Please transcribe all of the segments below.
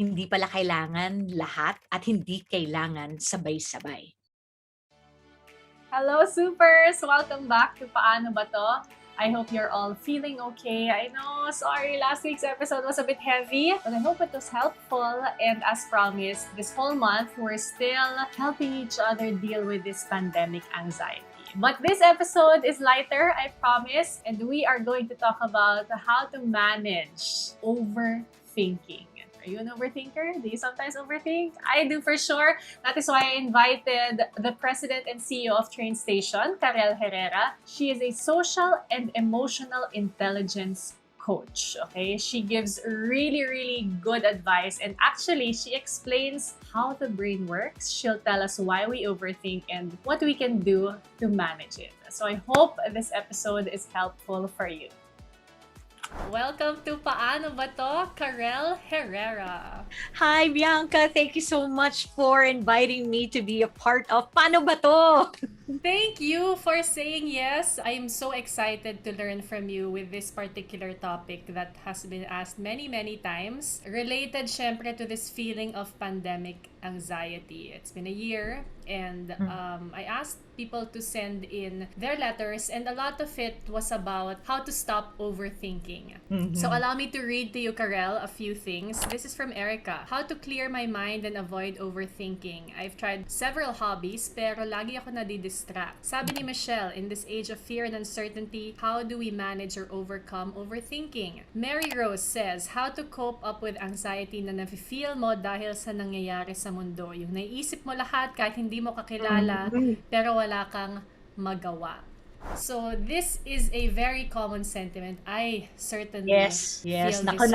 Hindi pala kailangan lahat at hindi kailangan sabay-sabay. Hello, supers! Welcome back to Paano ba to? I hope you're all feeling okay. I know, sorry, last week's episode was a bit heavy, but I hope it was helpful. And as promised, this whole month, we're still helping each other deal with this pandemic anxiety. But this episode is lighter, I promise, and we are going to talk about how to manage overthinking. Are you an overthinker? Do you sometimes overthink? I do for sure. That is why I invited the president and CEO of Train Station, Carelle Herrera. She is a social and emotional intelligence coach. Okay, she gives really good advice, and actually she explains how the brain works. She'll tell us why we overthink and what we can do to manage it. So I hope this episode is helpful for you. Welcome to Paano ba to? Carelle Herrera. Hi, Bianca. Thank you so much for inviting me to be a part of Paano ba to? Thank you for saying yes. I am so excited to learn from you with this particular topic that has been asked many times. Related, syempre, to this feeling of pandemic anxiety. It's been a year, and I asked people to send in their letters, and a lot of it was about how to stop overthinking. So allow me to read to you, Carelle, a few things. This is from Erica. How to clear my mind and avoid overthinking. I've tried several hobbies, pero lagi ako nadidistract. Sabi ni Michelle, in this age of fear and uncertainty, how do we manage or overcome overthinking? Mary Rose says, how to cope up with anxiety na nafe-feel mo dahil sa nangyayari sa mundo. Yung naiisip mo lahat kahit hindi mo kakilala, pero wala kang magawa. So this is a very common sentiment. I certainly Yes. feel Nako. this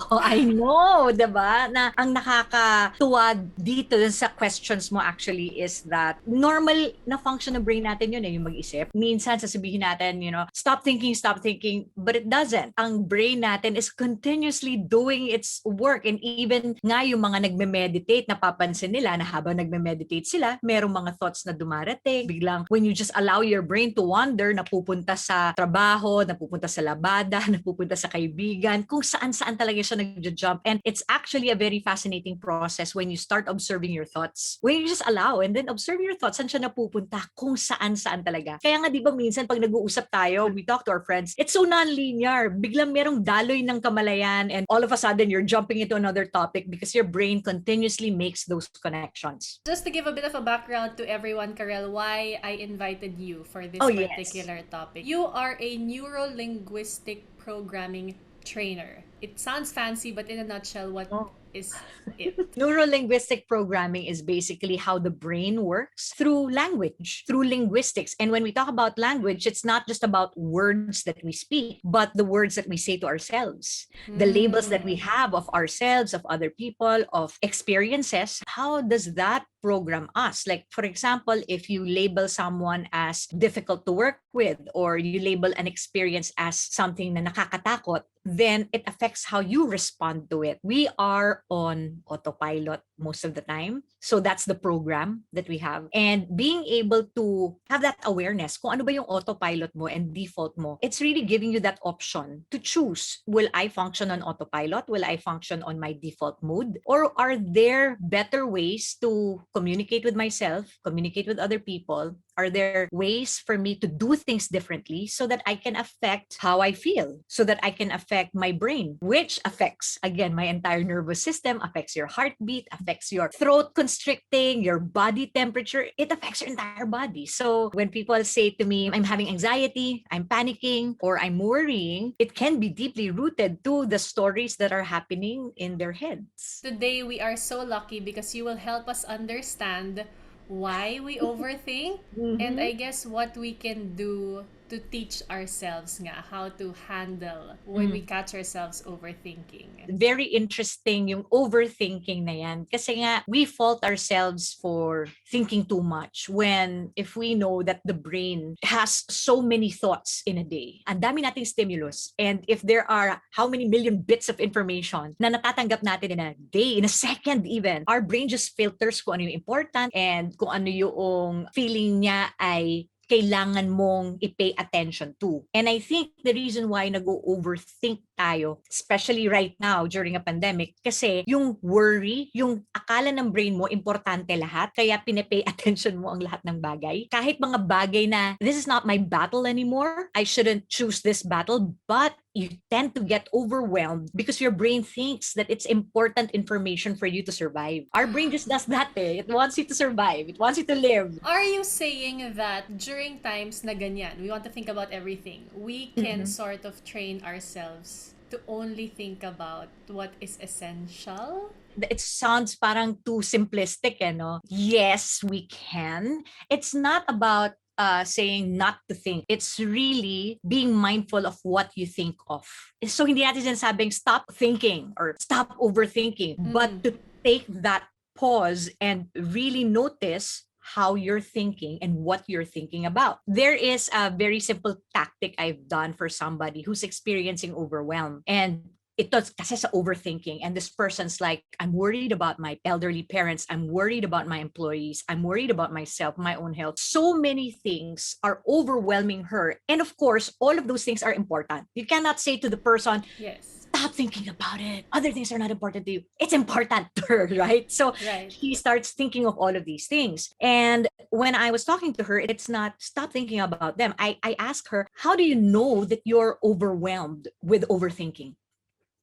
way. I know, diba? Na ang nakakatuwa dito sa questions mo actually is that normal na function ng brain natin yun yung mag-isip. Minsan sasabihin natin, stop thinking, but it doesn't. Ang brain natin is continuously doing its work, and even nga yung mga nagme-meditate, napapansin nila na habang nagme-meditate sila, merong mga thoughts na dumarating. Biglang, when you just allow your brain to wander, napupunta sa trabaho, napupunta sa labada, napupunta sa kaibigan, kung saan-saan talaga siya nag-jump. And it's actually a very fascinating process when you start observing your thoughts. When you just allow and then observe your thoughts, saan siya napupunta, kung saan-saan talaga. Kaya nga, di ba minsan pag nag-uusap tayo, we talk to our friends, it's so non-linear. Biglang merong daloy ng kamalayan, and all of a sudden, you're jumping into another topic because your brain continuously makes those connections. Just to give a bit of a background to everyone, Carelle, why I invited you for this particular topic. You are a neuro-linguistic programming trainer. It sounds fancy, but in a nutshell, what is it? Neuro-linguistic programming is basically how the brain works through language, through linguistics. And when we talk about language, it's not just about words that we speak, but the words that we say to ourselves, the labels that we have of ourselves, of other people, of experiences. How does that program us? Like, for example, if you label someone as difficult to work with, or you label an experience as something na nakakatakot, then it affects how you respond to it. We are on autopilot most of the time. So that's the program that we have. And being able to have that awareness, kung ano ba yung autopilot mo and default mo, it's really giving you that option to choose. Will I function on autopilot? Will I function on my default mode? Or are there better ways to communicate with myself, communicate with other people? Are there ways for me to do things differently so that I can affect how I feel, so that I can affect my brain, which affects, again, my entire nervous system, affects your heartbeat, affects your throat constricting, your body temperature. It affects your entire body. So when people say to me, I'm having anxiety, I'm panicking, or I'm worrying, it can be deeply rooted to the stories that are happening in their heads. Today, we are so lucky because you will help us understand why we overthink, and I guess what we can do to teach ourselves nga how to handle when we catch ourselves overthinking. Very interesting yung overthinking na yan. Kasi nga, we fault ourselves for thinking too much when if we know that the brain has so many thoughts in a day. Ang dami nating stimulus. And if there are how many million bits of information na natatanggap natin in a day, in a second even, our brain just filters kung ano yung important and kung ano yung feeling niya ay kailangan mong i-pay attention to. And I think the reason why nag-overthink tayo, especially right now during a pandemic, kasi yung worry, yung akala ng brain mo, importante lahat, kaya pinipay attention mo ang lahat ng bagay. Kahit mga bagay na, this is not my battle anymore, I shouldn't choose this battle, but you tend to get overwhelmed because your brain thinks that it's important information for you to survive. Our brain just does that eh. It wants you to survive. It wants you to live. Are you saying that during times na ganyan, we want to think about everything, we can sort of train ourselves to only think about what is essential? It sounds parang too simplistic, no? Yes, we can. It's not about saying not to think. It's really being mindful of what you think of. So hindi natin sinasabing stop thinking or stop overthinking, but to take that pause and really notice how you're thinking and what you're thinking about. There is a very simple tactic I've done for somebody who's experiencing overwhelm. And ito kasi sa overthinking, and this person's like, I'm worried about my elderly parents, I'm worried about my employees, I'm worried about myself, my own health. So many things are overwhelming her. And of course, all of those things are important. You cannot say to the person, Yes. stop thinking about it. Other things are not important to you. It's important to her, right? So she starts thinking of all of these things. And when I was talking to her, it's not stop thinking about them. I asked her, how do you know that you're overwhelmed with overthinking?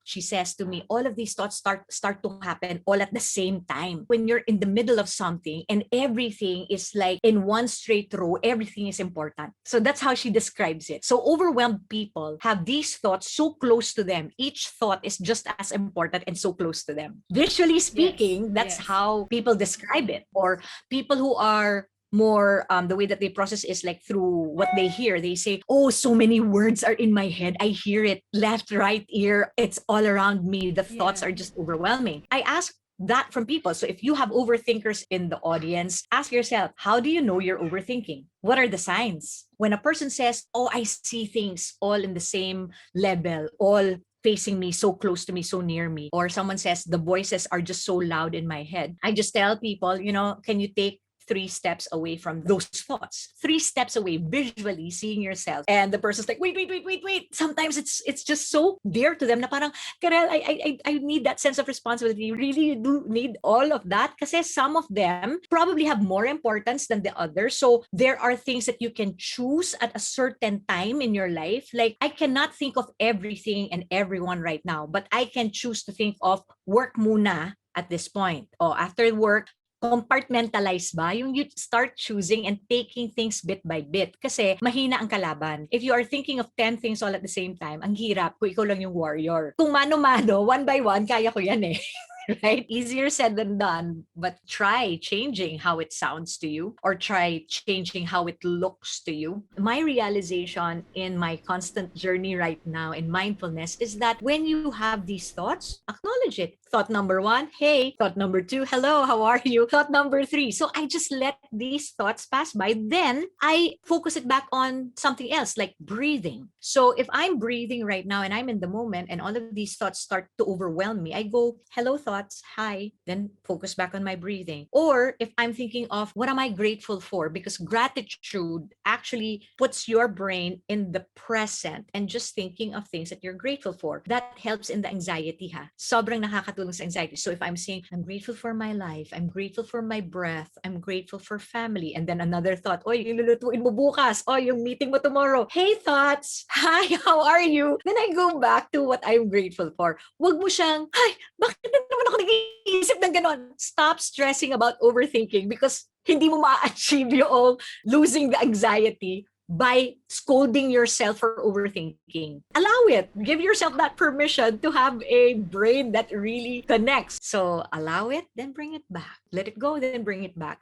She says to me, all of these thoughts start to happen all at the same time. When you're in the middle of something and everything is like in one straight row, everything is important. So that's how she describes it. So overwhelmed people have these thoughts so close to them. Each thought is just as important and so close to them. Visually speaking, that's how people describe it. Or people who are more the way that they process is like through what they hear. They say, oh, so many words are in my head. I hear it left, right ear. It's all around me. The thoughts are just overwhelming. I ask that from people. So if you have overthinkers in the audience, ask yourself, how do you know you're overthinking? What are the signs? When a person says, oh, I see things all in the same level, all facing me, so close to me, so near me, or someone says the voices are just so loud in my head, I just tell people, can you take 3 steps away from those thoughts, 3 steps away, visually seeing yourself. And the person's like, wait. Sometimes it's just so dear to them na parang, Carelle, I need that sense of responsibility. Really, you do need all of that kasi some of them probably have more importance than the others. So there are things that you can choose at a certain time in your life. Like, I cannot think of everything and everyone right now, but I can choose to think of work muna at this point. After work, compartmentalize ba? Yung you start choosing and taking things bit by bit. Kasi mahina ang kalaban. If you are thinking of 10 things all at the same time, ang hirap kung ikaw lang yung warrior. Kung mano-mano, one by one, kaya ko yan eh. Right? Easier said than done, but try changing how it sounds to you or try changing how it looks to you. My realization in my constant journey right now in mindfulness is that when you have these thoughts, acknowledge it. Thought number 1, hey. Thought number 2, hello, how are you? Thought number 3. So I just let these thoughts pass by. Then I focus it back on something else, like breathing. So if I'm breathing right now and I'm in the moment and all of these thoughts start to overwhelm me, I go, hello thoughts, hi, then focus back on my breathing. Or if I'm thinking of what am I grateful for? Because gratitude actually puts your brain in the present and just thinking of things that you're grateful for. That helps in the anxiety ha. Sobrang nakakatulong sa anxiety. So if I'm saying, I'm grateful for my life, I'm grateful for my breath, I'm grateful for family, and then another thought, oy, ilulutuin mo bukas, oy, yung meeting mo tomorrow. Hey thoughts, hi, how are you? Then I go back to what I'm grateful for. Wag mo siyang, ay, bakit na naman ako nag-iisip ng ganon? Stop stressing about overthinking because hindi mo ma-achieve yung losing the anxiety by scolding yourself for overthinking. Allow it. Give yourself that permission to have a brain that really connects. So allow it, then bring it back. Let it go, then bring it back.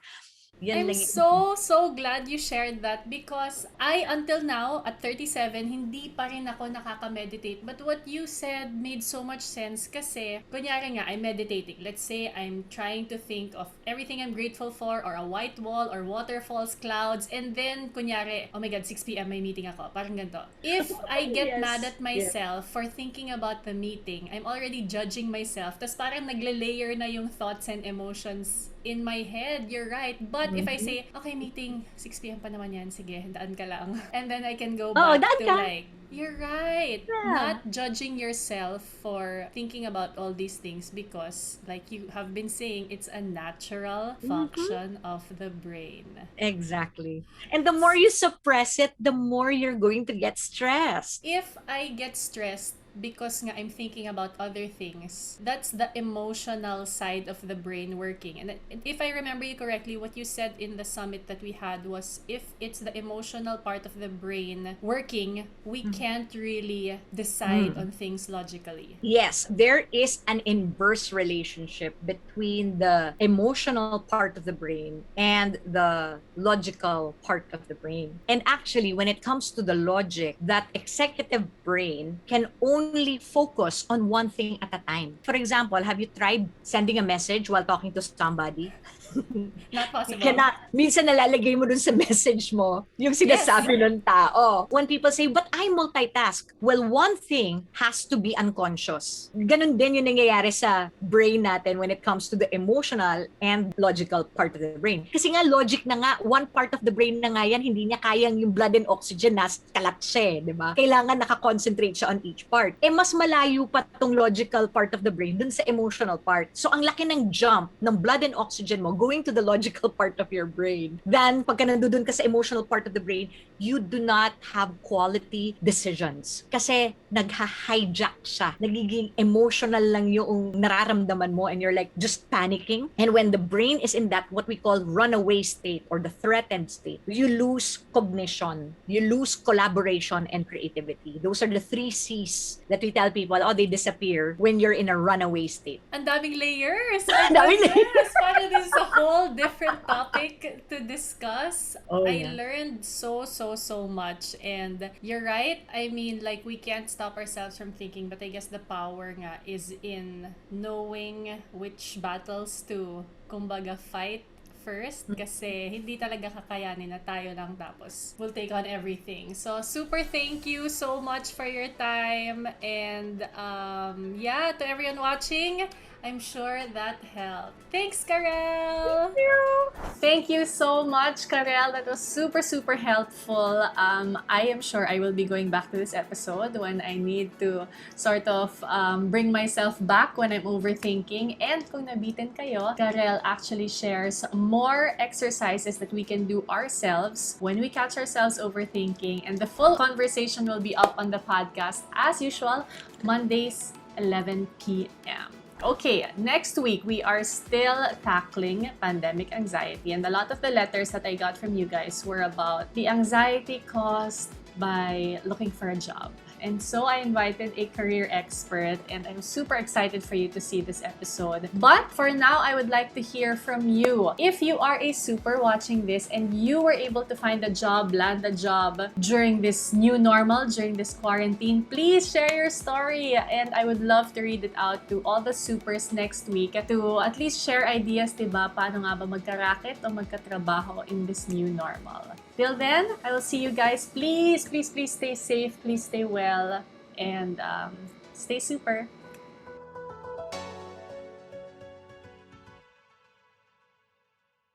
I'm so glad you shared that because I, until now, at 37, hindi pa rin ako nakaka-meditate. But what you said made so much sense kasi, kunyari nga, I'm meditating. Let's say I'm trying to think of everything I'm grateful for or a white wall or waterfalls, clouds, and then, kunyari, oh my God, 6 p.m. may meeting ako. Parang ganito. If I get mad at myself for thinking about the meeting, I'm already judging myself. Tapos parang nagle-layer na yung thoughts and emotions in my head. You're right. But But if I say, okay, meeting 6 p.m. pa naman yan, sige, daan ka lang. And then I can go Oh, back daan to ka. like, you're right. Yeah. Not judging yourself for thinking about all these things because, like you have been saying, it's a natural function of the brain. Exactly. And the more you suppress it, the more you're going to get stressed. If I get stressed because nga I'm thinking about other things, that's the emotional side of the brain working. And if I remember you correctly, what you said in the summit that we had was if it's the emotional part of the brain working, we can't really decide on things logically. Yes, there is an inverse relationship between the emotional part of the brain and the logical part of the brain. And actually, when it comes to the logic, that executive brain can only focus on one thing at a time. For example, have you tried sending a message while talking to somebody? Not possible. Minsan nalalagay mo dun sa message mo yung sinasabi ng tao. When people say, but I multitask. Well, one thing has to be unconscious. Ganun din yung nangyayari sa brain natin when it comes to the emotional and logical part of the brain. Kasi nga, logic na nga, one part of the brain na nga yan, hindi niya kayang yung blood and oxygen na kalat siya, di ba? Kailangan nakakoncentrate siya on each part. Mas malayo pa tong logical part of the brain dun sa emotional part. So, ang laki ng jump ng blood and oxygen mo going to the logical part of your brain. Then, pagka nandun ka sa emotional part of the brain, you do not have quality decisions. Kasi nagha-hijack siya. Nagiging emotional lang yung nararamdaman mo and you're like just panicking. And when the brain is in that what we call runaway state or the threatened state, you lose cognition, you lose collaboration and creativity. Those are the 3 C's that we tell people, they disappear when you're in a runaway state. Ang daming layers! Ang daming layers! Parang this is a whole different topic to discuss. I Yeah. learned so much, and you're right. I mean, like, we can't stop ourselves from thinking, but I guess the power nga is in knowing which battles to, kumbaga, fight first kasi hindi talaga kakayanin na tayo lang tapos we'll take on everything. So, super thank you so much for your time, and to everyone watching, I'm sure that helped. Thanks, Carelle! Thank you so much, Carelle. That was super helpful. I am sure I will be going back to this episode when I need to sort of bring myself back when I'm overthinking. And kung nabitin kayo, Carelle actually shares more exercises that we can do ourselves when we catch ourselves overthinking. And the full conversation will be up on the podcast as usual, Mondays, 11 p.m. Okay, next week we are still tackling pandemic anxiety, and a lot of the letters that I got from you guys were about the anxiety caused by looking for a job. And so I invited a career expert, and I'm super excited for you to see this episode. But for now, I would like to hear from you. If you are a super watching this and you were able to find a job, land a job during this new normal, during this quarantine, please share your story. And I would love to read it out to all the supers next week to at least share ideas, diba? Paano nga ba magka-racket o magkatrabaho in this new normal. Till then, I will see you guys. Please stay safe. Please stay well. And stay super.